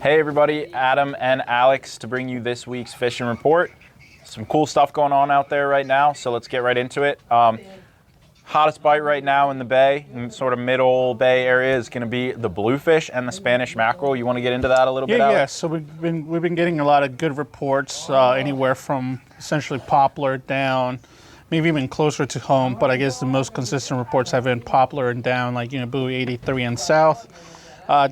Hey everybody, Adam and Alex to bring you this week's fishing report. Some cool stuff going on out there right now, so let's get right into it. Hottest bite right now in the bay, in sort of middle bay area, is going to be the bluefish and the Spanish mackerel. You want to get into that a little bit, Alex? Yeah. So we've been getting a lot of good reports, anywhere from essentially Poplar down, maybe even closer to home. But I guess the most consistent reports have been Poplar and down, like Buoy 83 and south.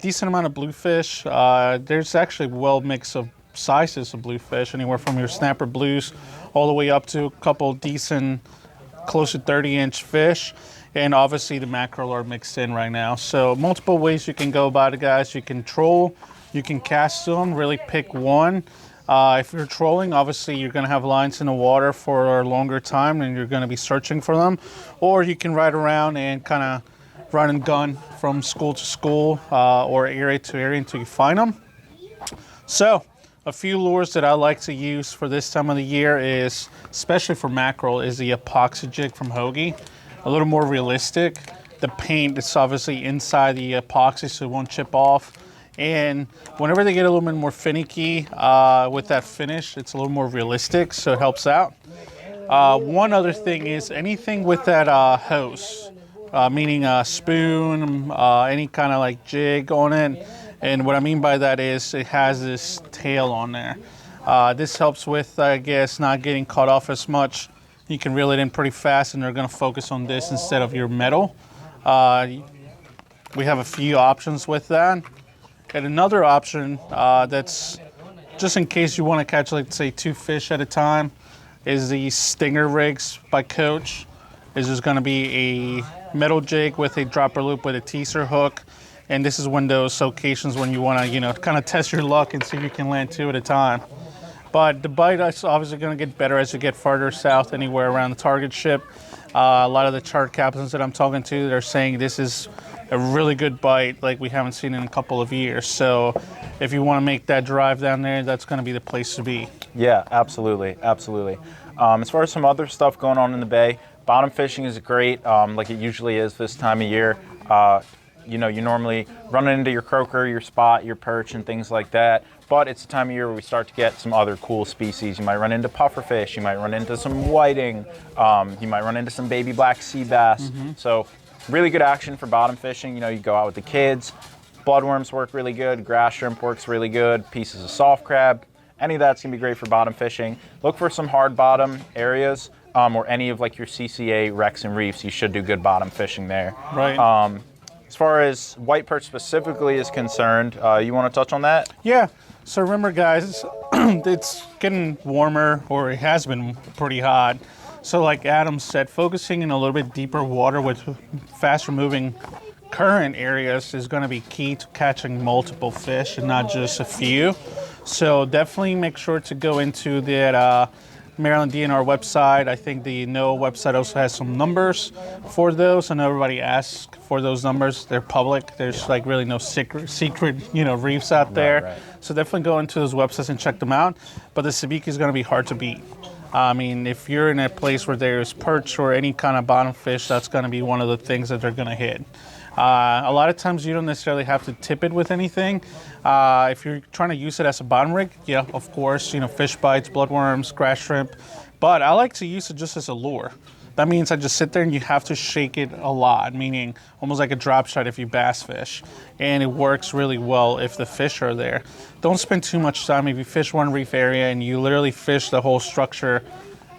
Decent amount of bluefish. There's actually well mix of sizes of bluefish, anywhere from your snapper blues all the way up to a couple decent, close to 30-inch fish, and obviously the mackerel are mixed in right now. So multiple ways you can go about it, guys. You can troll, you can cast them, really pick one. If you're trolling, obviously you're going to have lines in the water for a longer time and you're going to be searching for them. Or you can ride around and kind of run and gun from school to school, or area to area until you find them. So a few lures that I like to use for this time of the year is, especially for mackerel, is the epoxy jig from Hoagie. A little more realistic. The paint is obviously inside the epoxy, so it won't chip off. And whenever they get a little bit more finicky with that finish, it's a little more realistic, so it helps out. One other thing is anything with that hose, meaning a spoon, any kind of like jig on it. And what I mean by that is it has this tail on there. This helps with, I guess, not getting cut off as much. You can reel it in pretty fast and they're going to focus on this instead of your metal. We have a few options with that. And another option that's just in case you want to catch, like, say, 2 fish at a time, is the Stinger rigs by Coach. This is going to be a metal jig with a dropper loop with a teaser hook. And this is one of those occasions when you want to, kind of test your luck and see if you can land 2 at a time. But the bite is obviously going to get better as you get farther south, anywhere around the target ship. A lot of the chart captains that I'm talking to, they're saying this is a really good bite like we haven't seen in a couple of years. So if you want to make that drive down there, that's going to be the place to be. Yeah, absolutely, absolutely. As far as some other stuff going on in the bay, bottom fishing is great, like it usually is this time of year. You normally run into your croaker, your spot, your perch, and things like that. But it's the time of year where we start to get some other cool species. You might run into pufferfish. You might run into some whiting. You might run into some baby black sea bass. So really good action for bottom fishing. You go out with the kids. Bloodworms work really good. Grass shrimp works really good. Pieces of soft crab. Any of that's going to be great for bottom fishing. Look for some hard bottom areas, or any of like your CCA wrecks and reefs. You should do good bottom fishing there. Right. As far as white perch specifically is concerned, you want to touch on that? Yeah. So remember, guys, it's getting warmer, or it has been pretty hot. So like Adam said, focusing in a little bit deeper water with faster moving current areas is going to be key to catching multiple fish and not just a few. So definitely make sure to go into that Maryland DNR website. I think the NOAA website also has some numbers for those. I know everybody asks for those numbers. They're public. There's like really no secret reefs out there. Right. So definitely go into those websites and check them out. But the Chesapeake is going to be hard to beat. I mean, if you're in a place where there's perch or any kind of bottom fish, that's going to be one of the things that they're going to hit. A lot of times you don't necessarily have to tip it with anything. If you're trying to use it as a bottom rig, yeah, of course, fish bites, bloodworms, grass shrimp. But I like to use it just as a lure. That means I just sit there and you have to shake it a lot, meaning almost like a drop shot if you bass fish. And it works really well if the fish are there. Don't spend too much time. If you fish one reef area and you literally fish the whole structure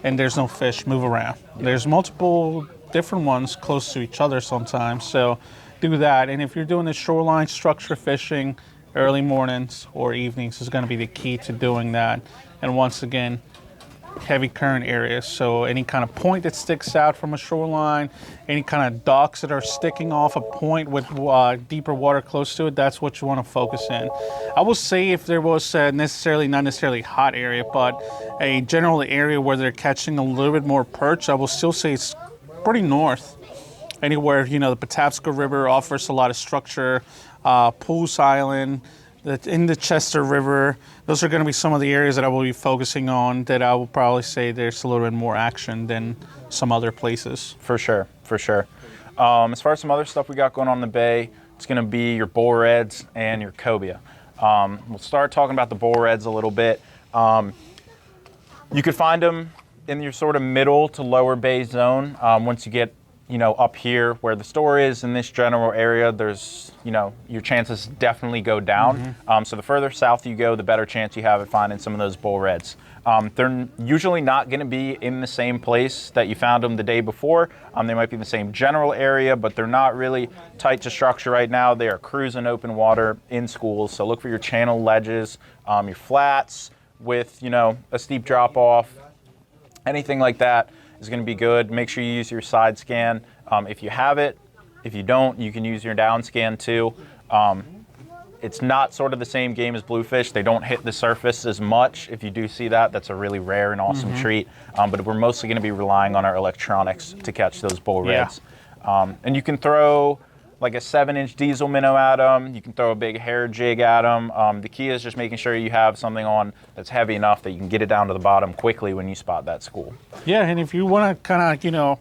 and there's no fish, move around. There's multiple different ones close to each other sometimes, so do that. And if you're doing the shoreline structure fishing, early mornings or evenings is going to be the key to doing that. And once again, heavy current areas, so any kind of point that sticks out from a shoreline, any kind of docks that are sticking off a point with deeper water close to it, that's what you want to focus in. I will say if there was not necessarily hot area, but a general area where they're catching a little bit more perch, I will still say it's pretty north. Anywhere, the Patapsco River offers a lot of structure, Pools Island, in the Chester River, those are going to be some of the areas that I will be focusing on that I will probably say there's a little bit more action than some other places. For sure, for sure. As far as some other stuff we got going on in the bay, it's going to be your bull reds and your cobia. We'll start talking about the bull reds a little bit. You could find them in your sort of middle to lower bay zone. Once you get, up here where the store is in this general area, there's, your chances definitely go down. So the further south you go, the better chance you have at finding some of those bull reds. They're usually not going to be in the same place that you found them the day before. They might be in the same general area, but they're not really tight to structure right now. They are cruising open water in schools. So look for your channel ledges, your flats with, a steep drop off. Anything like that is going to be good. Make sure you use your side scan if you have it. If you don't, you can use your down scan too. It's not sort of the same game as Bluefish. They don't hit the surface as much. If you do see that, that's a really rare and awesome treat. But we're mostly going to be relying on our electronics to catch those bull reds. And you can throw like a 7-inch diesel minnow at them. You can throw a big hair jig at them. The key is just making sure you have something on that's heavy enough that you can get it down to the bottom quickly when you spot that school. Yeah, and if you want to kind of,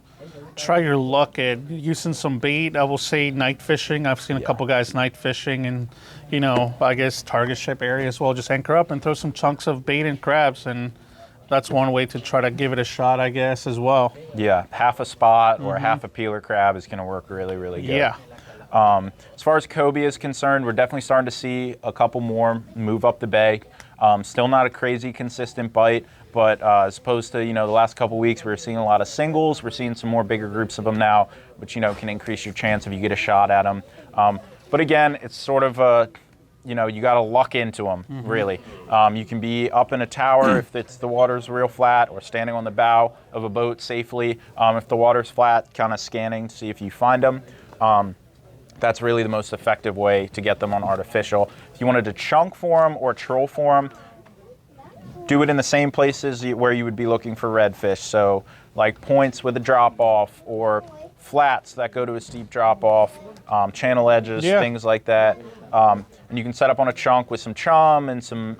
try your luck at using some bait, I will say night fishing. I've seen a couple guys night fishing and, I guess target ship area as well. Just anchor up and throw some chunks of bait and crabs, and that's one way to try to give it a shot, I guess, as well. Yeah, half a spot or half a peeler crab is going to work really, really good. Yeah. As far as cobia is concerned, we're definitely starting to see a couple more move up the bay. Still not a crazy consistent bite, but as opposed to, the last couple weeks, we were seeing a lot of singles. We're seeing some more bigger groups of them now, which, can increase your chance if you get a shot at them. But again, it's sort of you got to luck into them, really. You can be up in a tower if the water's real flat, or standing on the bow of a boat safely. If the water's flat, kind of scanning to see if you find them. That's really the most effective way to get them on artificial. If you wanted to chunk for them or troll for them, do it in the same places where you would be looking for redfish. So like points with a drop off, or flats that go to a steep drop off, channel edges, things like that. And you can set up on a chunk with some chum and some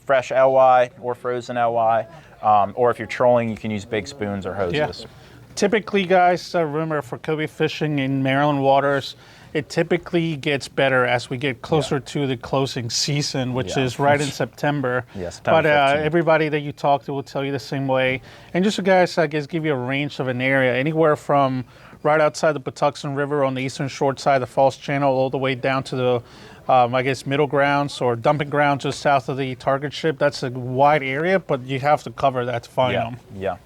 fresh LY or frozen LY. Or if you're trolling, you can use big spoons or hoses. Yeah. Typically, guys, remember, for cobia fishing in Maryland waters, it typically gets better as we get closer to the closing season, which is right in September. Yes, but everybody that you talk to will tell you the same way. And just so guys, I guess, give you a range of an area, anywhere from right outside the Patuxent River on the eastern shore side of the Falls Channel, all the way down to the, I guess, middle grounds or dumping grounds just south of the target ship. That's a wide area, but you have to cover that to find them. Yeah.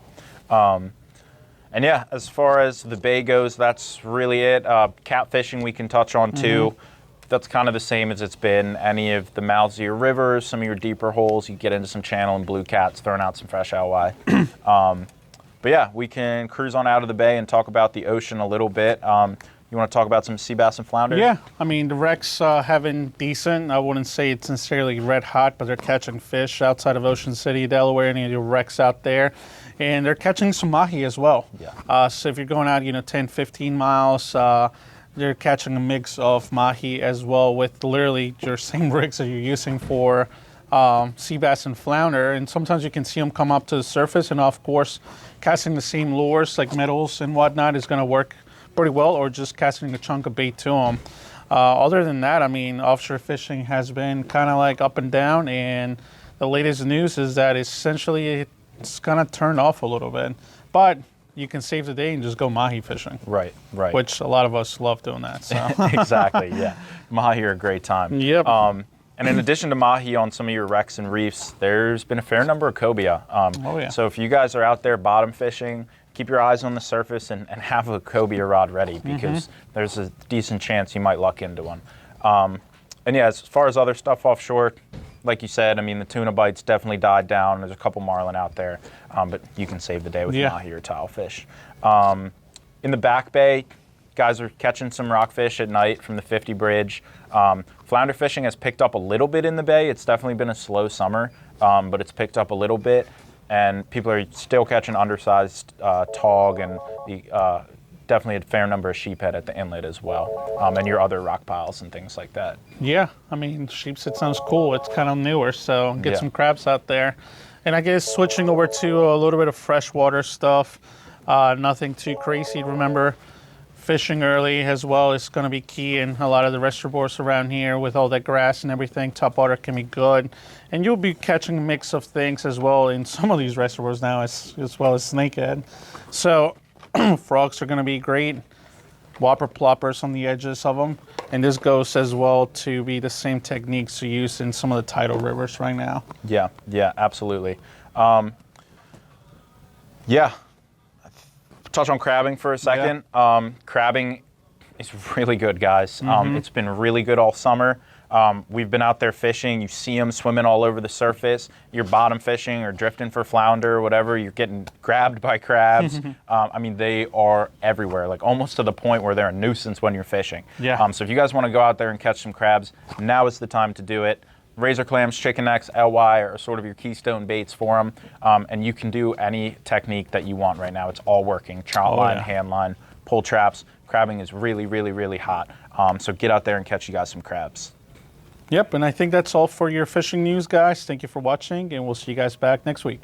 And yeah, as far as the bay goes, that's really it. Catfishing we can touch on too. That's kind of the same as it's been. Any of the mouths of your rivers, some of your deeper holes, you get into some channel and blue cats, throwing out some fresh LY. But yeah, we can cruise on out of the bay and talk about the ocean a little bit. You want to talk about some sea bass and flounder? Yeah, I mean, the wrecks have been decent. I wouldn't say it's necessarily red hot, but they're catching fish outside of Ocean City, Delaware, any of the wrecks out there. And they're catching some mahi as well. Yeah. So if you're going out, 10, 15 miles, they're catching a mix of mahi as well with literally your same rigs that you're using for sea bass and flounder. And sometimes you can see them come up to the surface, and of course, casting the same lures like metals and whatnot is going to work pretty well, or just casting a chunk of bait to them. Other than that, I mean, offshore fishing has been kind of like up and down, and the latest news is that essentially it's kind of turned off a little bit. But you can save the day and just go mahi fishing. Right. Which a lot of us love doing that. So. Exactly, yeah. Mahi are a great time. Yep. And in addition to mahi on some of your wrecks and reefs, there's been a fair number of cobia. So if you guys are out there bottom fishing, keep your eyes on the surface and have a cobia rod ready, because there's a decent chance you might luck into one. And yeah, as far as other stuff offshore, like you said, I mean, the tuna bites definitely died down. There's a couple marlin out there, but you can save the day with mahi or tilefish. In the back bay, guys are catching some rockfish at night from the 50 bridge. Flounder fishing has picked up a little bit in the bay. It's definitely been a slow summer, but it's picked up a little bit. And people are still catching undersized tog, and definitely a fair number of sheephead at the inlet as well, and your other rock piles and things like that. Yeah, I mean, sheepshead sounds cool. It's kind of newer, so get some crabs out there. And I guess switching over to a little bit of freshwater stuff, nothing too crazy. Remember, Fishing early as well is going to be key in a lot of the reservoirs around here with all that grass and everything. Top water can be good. And you'll be catching a mix of things as well in some of these reservoirs now as well as snakehead. So frogs are going to be great. Whopper ploppers on the edges of them. And this goes as well to be the same techniques you use in some of the tidal rivers right now. Yeah, absolutely. Touch on crabbing for a second. Crabbing is really good, guys. It's been really good all summer. We've been out there fishing. You see them swimming all over the surface. You're bottom fishing or drifting for flounder or whatever. You're getting grabbed by crabs. I mean, they are everywhere, like almost to the point where they're a nuisance when you're fishing. Yeah. So if you guys want to go out there and catch some crabs, now is the time to do it. Razor clams, chicken necks, LY are sort of your keystone baits for them. And you can do any technique that you want right now. It's all working. Trout line, hand line, pull traps. Crabbing is really, really, really hot. So get out there and catch you guys some crabs. Yep, and I think that's all for your fishing news, guys. Thank you for watching, and we'll see you guys back next week.